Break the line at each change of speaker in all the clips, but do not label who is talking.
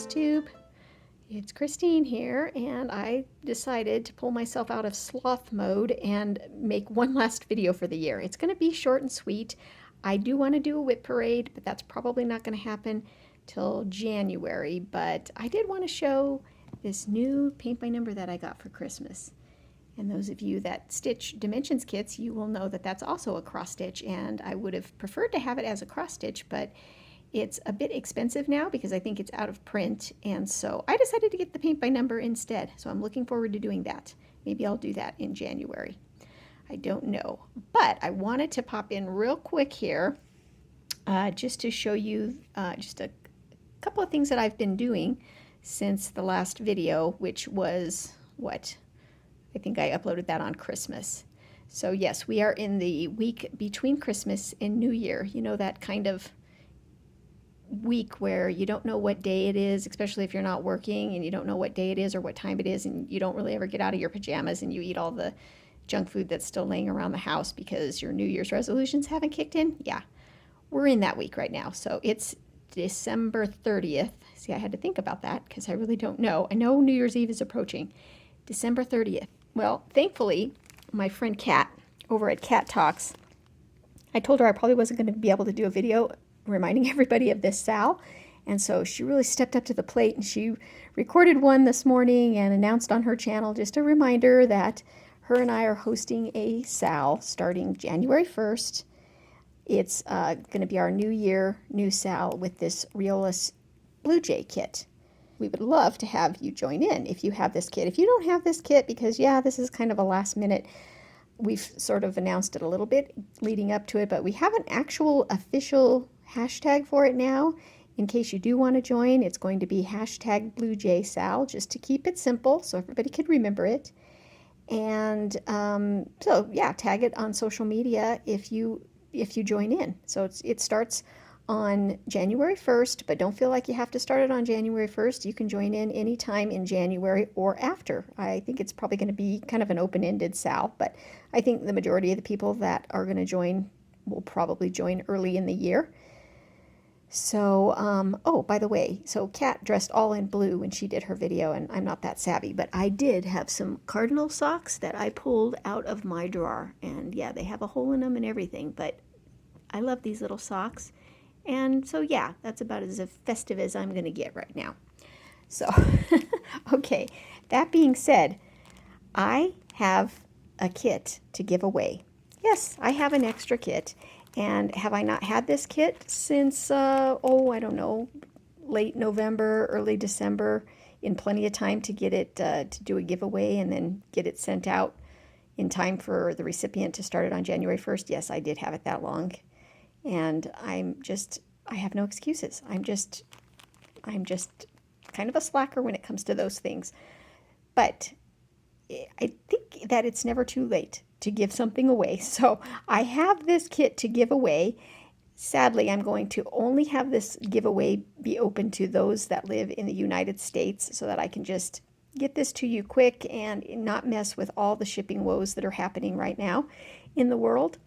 FlossTube. It's Christine here, and I decided to pull myself out of sloth mode and make one last video for the year. It's going to be short and sweet. I do want to do a whip parade, but that's probably not going to happen till January. But I did want to show this new paint by number that I got for Christmas. And those of you that stitch dimensions kits, you will know that that's also a cross stitch, and I would have preferred to have it as a cross stitch, but it's a bit expensive now because I think it's out of print, and so I decided to get the paint by number instead. So I'm looking forward to doing that. Maybe I'll do that in January. I don't know, but I wanted to pop in real quick here just to show you just a couple of things that I've been doing since the last video, which was what? I think I uploaded that on Christmas. So yes, we are in the week between Christmas and New Year. You know, that kind of week where you don't know what day it is, especially if you're not working and you don't know what day it is or what time it is, and you don't really ever get out of your pajamas and you eat all the junk food that's still laying around the house because your New Year's resolutions haven't kicked in. Yeah, we're in that week right now. So it's December 30th. See, I had to think about that because I really don't know. I know New Year's Eve is approaching. December 30th. Well, thankfully, my friend Kat over at Kat Talks, I told her I probably wasn't going to be able to do a video reminding everybody of this SAL, and so she really stepped up to the plate and she recorded one this morning and announced on her channel just a reminder that her and I are hosting a SAL starting January 1st. It's going to be our New Year new SAL with this Riolis Blue Jay kit. We would love to have you join in if you have this kit. If you don't have this kit, because yeah, this is kind of a last minute, we've sort of announced it a little bit leading up to it, but we have an actual official hashtag for it now. In case you do want to join, it's going to be hashtag Blue Jay SAL, just to keep it simple so everybody can remember it. And so yeah, tag it on social media if you join in. So it starts on January 1st, but don't feel like you have to start it on January 1st. You can join in anytime in January or after. I think it's probably going to be kind of an open-ended SAL, but I think the majority of the people that are going to join will probably join early in the year. So, oh, by the way, so Kat dressed all in blue when she did her video, and I'm not that savvy, but I did have some cardinal socks that I pulled out of my drawer, and yeah, they have a hole in them and everything, but I love these little socks. And so yeah, that's about as festive as I'm going to get right now. So, okay, that being said, I have a kit to give away. Yes, I have an extra kit. And have I not had this kit since, oh, I don't know, late November, early December, in plenty of time to get it, to do a giveaway and then get it sent out in time for the recipient to start it on January 1st? Yes, I did have it that long. And I have no excuses. I'm just kind of a slacker when it comes to those things. But I think that it's never too late to give something away. So I have this kit to give away. Sadly, I'm going to only have this giveaway be open to those that live in the United States so that I can just get this to you quick and not mess with all the shipping woes that are happening right now in the world.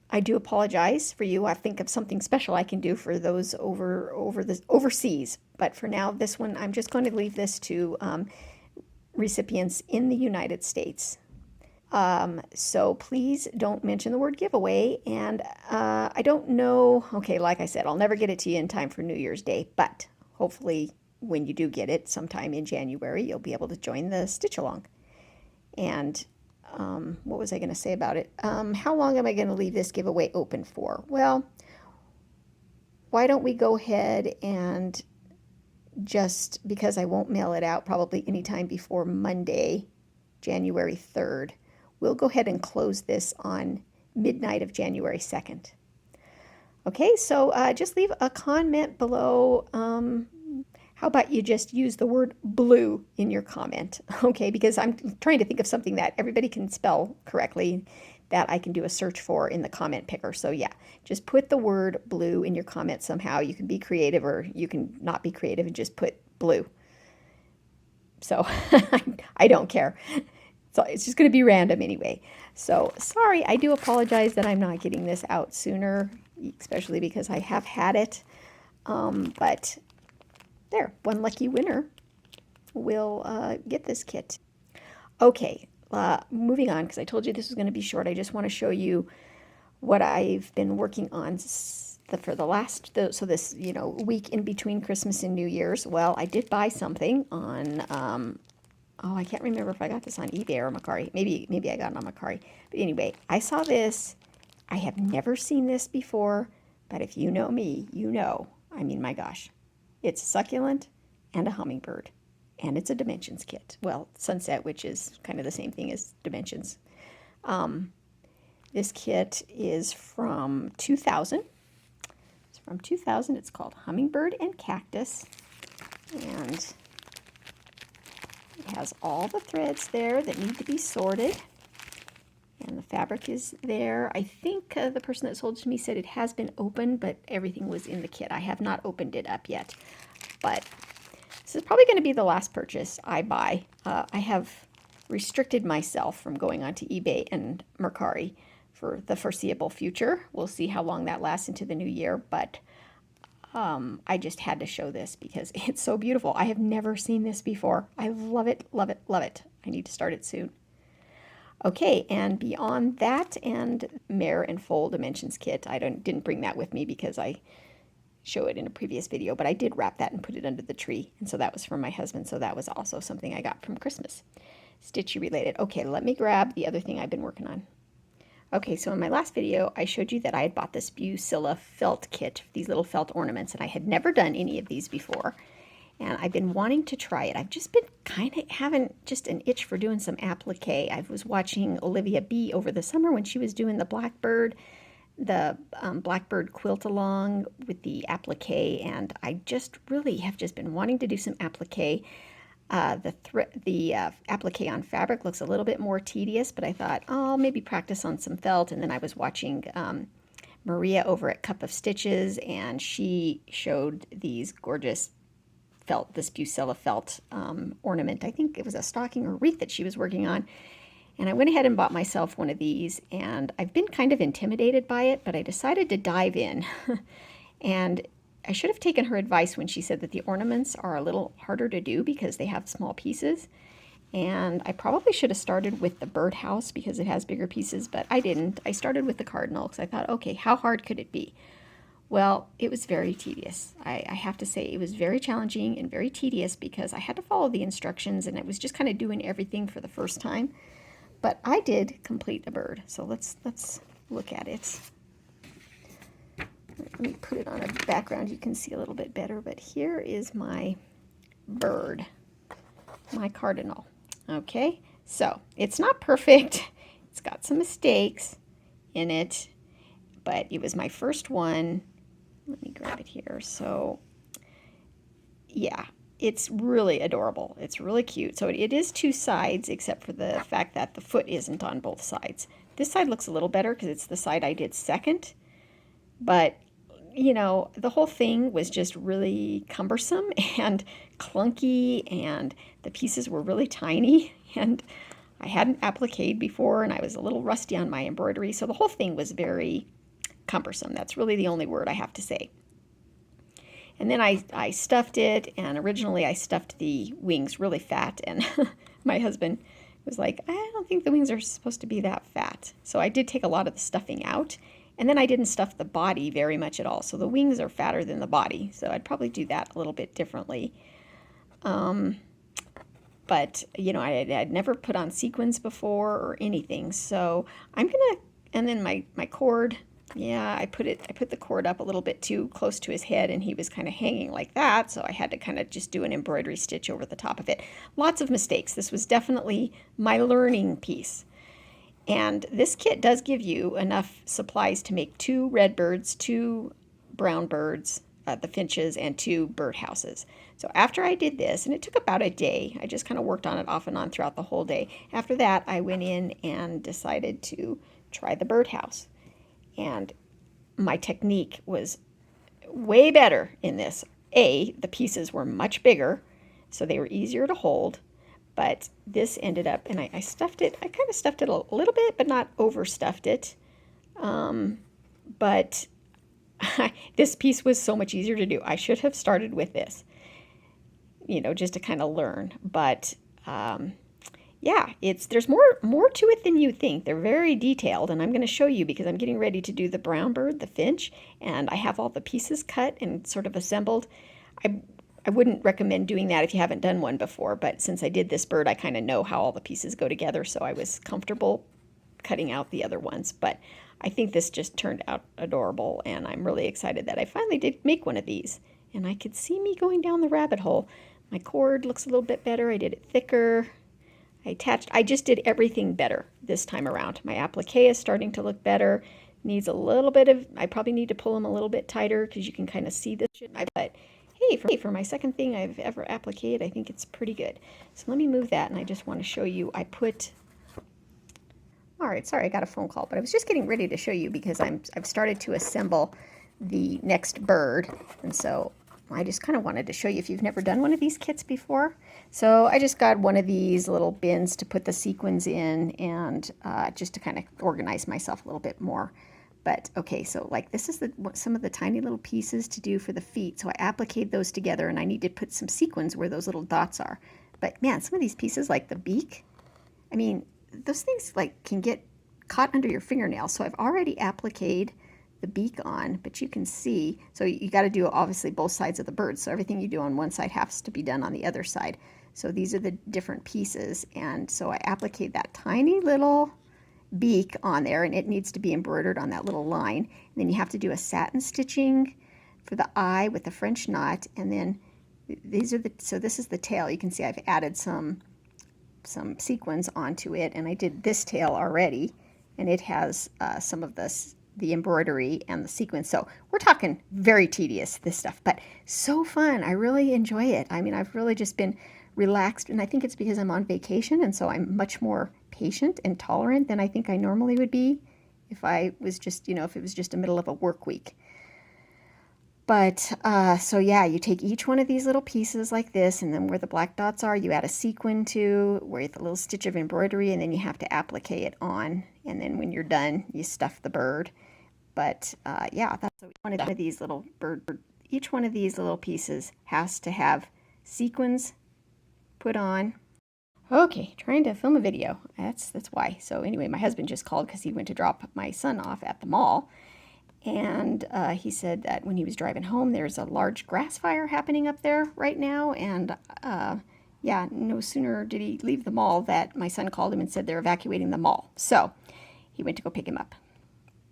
I do apologize for you. I think of something special I can do for those overseas. But for now, this one, I'm just going to leave this to recipients in the United States. So please don't mention the word giveaway. And I don't know. Okay, like I said, I'll never get it to you in time for New Year's Day. But hopefully when you do get it sometime in January, you'll be able to join the stitch along. And what was I going to say about it? How long am I going to leave this giveaway open for? Well, why don't we go ahead and just, because I won't mail it out probably anytime before Monday, January 3rd, we'll go ahead and close this on midnight of January 2nd. Okay, so just leave a comment below. How about you just use the word blue in your comment, okay? Because I'm trying to think of something that everybody can spell correctly that I can do a search for in the comment picker. So yeah, just put the word blue in your comment somehow. You can be creative or you can not be creative and just put blue. So I don't care. So it's just going to be random anyway. So sorry, I do apologize that I'm not getting this out sooner, especially because I have had it. But there, one lucky winner will get this kit. Okay, moving on, because I told you this was going to be short. I just want to show you what I've been working on for the last, so this, week in between Christmas and New Year's. Well, I did buy something on, oh, I can't remember if I got this on eBay or Mercari. Maybe I got it on Mercari. But anyway, I saw this. I have never seen this before, but if you know me, you know. I mean, my gosh. It's a succulent and a hummingbird. And it's a dimensions kit. Well, sunset, which is kind of the same thing as dimensions. This kit is from 2000. It's from 2000. It's called Hummingbird and Cactus. And it has all the threads there that need to be sorted. And the fabric is there. I think the person that sold it to me said it has been opened, but everything was in the kit. I have not opened it up yet. But this is probably going to be the last purchase I buy. I have restricted myself from going onto eBay and Mercari for the foreseeable future. We'll see how long that lasts into the new year, but I just had to show this because it's so beautiful. I have never seen this before. I love it, love it, love it. I need to start it soon. Okay, and beyond that and Mare and Fold Dimensions kit, I didn't bring that with me because I show it in a previous video, but I did wrap that and put it under the tree, and so that was from my husband, so that was also something I got from Christmas. Stitchy related. Okay, let me grab the other thing I've been working on. Okay, so in my last video, I showed you that I had bought this Bucilla felt kit, these little felt ornaments, and I had never done any of these before, and I've been wanting to try it. I've just been kind of having just an itch for doing some applique. I was watching Olivia B. over the summer when she was doing the Blackbird quilt along with the applique, and I just really have just been wanting to do some applique. The applique on fabric looks a little bit more tedious, but I thought, oh, maybe practice on some felt. And then I was watching Maria over at Cup of Stitches, and she showed these gorgeous felt, this Bucilla felt ornament. I think it was a stocking or wreath that she was working on. And I went ahead and bought myself one of these, and I've been kind of intimidated by it, but I decided to dive in. And I should have taken her advice when she said that the ornaments are a little harder to do because they have small pieces. And I probably should have started with the birdhouse because it has bigger pieces, but I didn't. I started with the cardinal because I thought, okay, how hard could it be? Well, it was very tedious. I have to say it was very challenging and very tedious because I had to follow the instructions, and it was just kind of doing everything for the first time. But I did complete a bird, so let's look at it. Let me put it on a background you can see a little bit better, but here is my bird, my cardinal. Okay, so it's not perfect. It's got some mistakes in it, but it was my first one. Let me grab it here. So yeah, it's really adorable. It's really cute. So it is two sides, except for the fact that the foot isn't on both sides. This side looks a little better because it's the side I did second, but the whole thing was just really cumbersome and clunky, and the pieces were really tiny, and I hadn't appliqued before, and I was a little rusty on my embroidery, so the whole thing was very cumbersome. That's really the only word I have to say. And then I stuffed it, and originally I stuffed the wings really fat, and my husband was like, I don't think the wings are supposed to be that fat. So I did take a lot of the stuffing out. And then I didn't stuff the body very much at all. So the wings are fatter than the body. So I'd probably do that a little bit differently. But, I'd never put on sequins before or anything. So I'm going to, and then my cord, yeah, I put the cord up a little bit too close to his head, and he was kind of hanging like that. So I had to kind of just do an embroidery stitch over the top of it. Lots of mistakes. This was definitely my learning piece. And this kit does give you enough supplies to make 2 red birds, 2 brown birds, the finches, and 2 birdhouses. So after I did this, and it took about a day, I just kind of worked on it off and on throughout the whole day. After that, I went in and decided to try the birdhouse. And my technique was way better in this. The pieces were much bigger, so they were easier to hold. But this ended up, and I stuffed it, I kind of stuffed it a little bit, but not overstuffed it. But this piece was so much easier to do. I should have started with this. you know, just to kind of learn. But yeah, there's more to it than you think. They're very detailed, and I'm going to show you because I'm getting ready to do the brown bird, the finch, and I have all the pieces cut and sort of assembled. I wouldn't recommend doing that if you haven't done one before, but since I did this bird, I kind of know how all the pieces go together, so I was comfortable cutting out the other ones. But I think this just turned out adorable, and I'm really excited that I finally did make one of these. And I could see me going down the rabbit hole. My cord looks a little bit better. I did it thicker. I just did everything better this time around. My applique is starting to look better. Needs a little bit of, I probably need to pull them a little bit tighter because you can kind of see this. But hey, for my second thing I've ever appliqued, I think it's pretty good. So let me move that, and I just want to show you, all right, sorry, I got a phone call, but I was just getting ready to show you because I've started to assemble the next bird, and so I just kind of wanted to show you if you've never done one of these kits before. So I just got one of these little bins to put the sequins in, and just to kind of organize myself a little bit more. But okay, so like this is some of the tiny little pieces to do for the feet. So I appliqued those together, and I need to put some sequins where those little dots are. But man, some of these pieces like the beak, I mean, those things like can get caught under your fingernails. So I've already appliqued the beak on, but you can see, so you got to do obviously both sides of the bird. So everything you do on one side has to be done on the other side. So these are the different pieces. And so I appliqued that tiny little beak on there, and it needs to be embroidered on that little line. And then you have to do a satin stitching for the eye with the French knot. And then so this is the tail. You can see I've added some sequins onto it, and I did this tail already, and it has some of the embroidery and the sequins. So we're talking very tedious, this stuff, but so fun. I really enjoy it. I mean, I've really just been relaxed, and I think it's because I'm on vacation, and so I'm much more patient and tolerant than I think I normally would be if I was just, you know, if it was just the middle of a work week. But so yeah, you take each one of these little pieces like this, and then where the black dots are, you add a sequin to where the little stitch of embroidery, and then you have to applique it on. And then when you're done, you stuff the bird. But yeah, that's one of these little each one of these little pieces has to have sequins put on. Okay, trying to film a video. That's why. So anyway, my husband just called because he went to drop my son off at the mall. And he said that when he was driving home, there's a large grass fire happening up there right now. And yeah, no sooner did he leave the mall that my son called him and said they're evacuating the mall. So he went to go pick him up.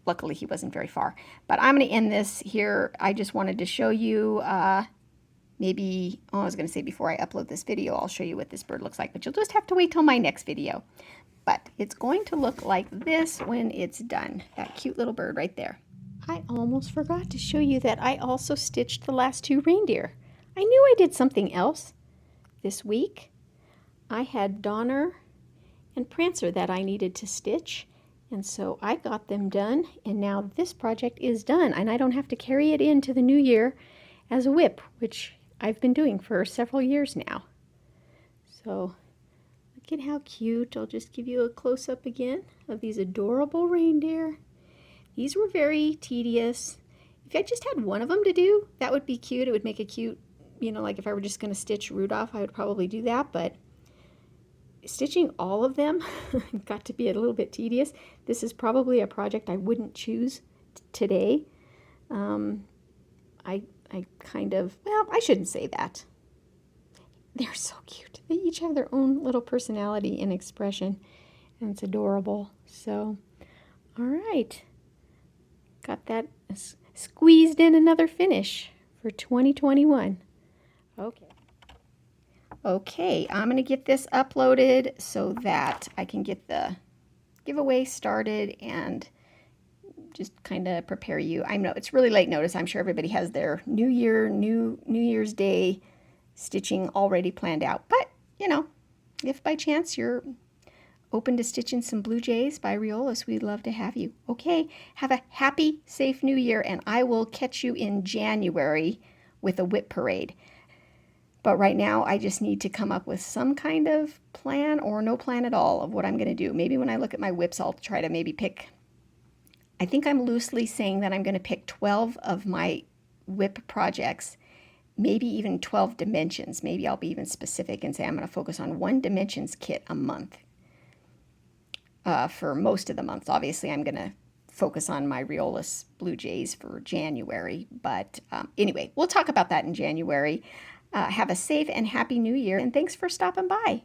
Luckily, he wasn't very far. But I'm going to end this here. I just wanted to show you maybe, oh, I was going to say before I upload this video, I'll show you what this bird looks like. But you'll just have to wait till my next video. But it's going to look like this when it's done. That cute little bird right there. I almost forgot to show you that I also stitched the last two reindeer. I knew I did something else this week. I had Donner and Prancer that I needed to stitch, and so I got them done, and now this project is done, and I don't have to carry it into the new year as a whip, which I've been doing for several years now. So look at how cute. I'll just give you a close-up again of these adorable reindeer. These were very tedious. If I just had one of them to do, that would be cute. It would make a cute, you know, like if I were just going to stitch Rudolph, I would probably do that. But stitching all of them got to be a little bit tedious. This is probably a project I wouldn't choose today. I kind of, well, I shouldn't say that. They're so cute. They each have their own little personality and expression, and it's adorable. So, all right. Got that squeezed in another finish for 2021. Okay, I'm going to get this uploaded so that I can get the giveaway started and just kind of prepare you. I know it's really late notice. I'm sure everybody has their New Year's Day stitching already planned out. But, you know, if by chance you're open to stitching some Blue Jays by Riolis, we'd love to have you. Okay, have a happy, safe New Year, and I will catch you in January with a whip parade. But right now, I just need to come up with some kind of plan or no plan at all of what I'm going to do. Maybe when I look at my whips, I'll try to maybe pick, I think I'm loosely saying that I'm going to pick 12 of my whip projects maybe even 12 dimensions. Maybe I'll be even specific and say I'm going to focus on 1 dimensions kit a month for most of the months. Obviously, I'm going to focus on my Riolis Blue Jays for January. But anyway, we'll talk about that in January. Have a safe and happy new year, and thanks for stopping by.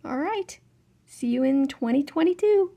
All right. See you in 2022.